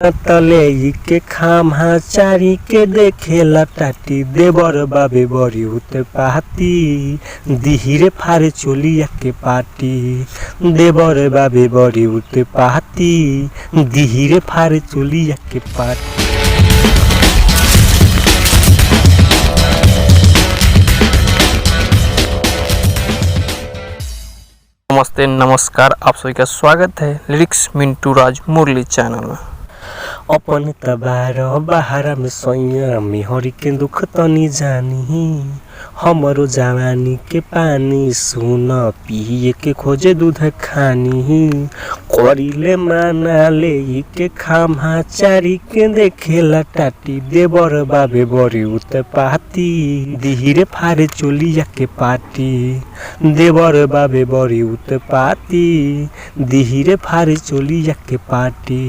तले के खामा चारी के देखेला टाटी देवर बाबे बड़ी उते पाती धीरे फारे चोलिया के पाटी देवर बाबे बड़ी उते पाती धीरे फारे चोलिया के पाटी। नमस्ते नमस्कार, आप सभी का स्वागत है लिरिक्स मिंटू राज मुरली चैनल में। अपन तबार बाहर में सैया मेहरी के दुख तनी जानी हमरो जवानी के पानी सुन पिए के खोजे दूध खानी करिले माना ले के खामा चारी के देखेला टाटी देवर बाबे बड़ी उते पाती धीरे फारे चोलिया के पाटी देवर बाबे बड़ी उते पाती धीरे फारे चोलिया के पाटी।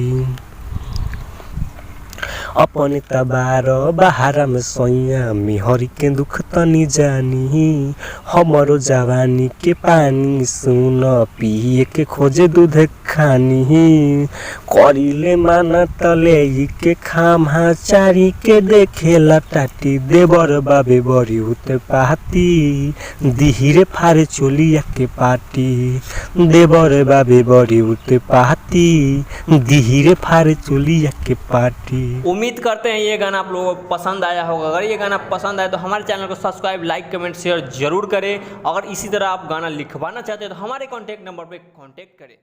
अपन तबार बाहर में सैया मेहरी के दुख तनी जानी हमरो जवानी के पानी सुन पिए के खोजे दूध खानी करिले माना तले के खामा चारी के देखेला टाटी देवर बाबे बड़ी उते पाती धीरे फारे चोलिया के पाटी देवर बाबे बड़ी उते पाती धीरे फारे चोलिया के पाटी। उम्मीद करते हैं ये गाना आप लोगों को पसंद आया होगा। अगर ये गाना पसंद आए तो हमारे चैनल को सब्सक्राइब, लाइक, कमेंट, शेयर जरूर करें। अगर इसी तरह आप गाना लिखवाना चाहते हैं तो हमारे कॉन्टैक्ट नंबर पे कॉन्टैक्ट करें।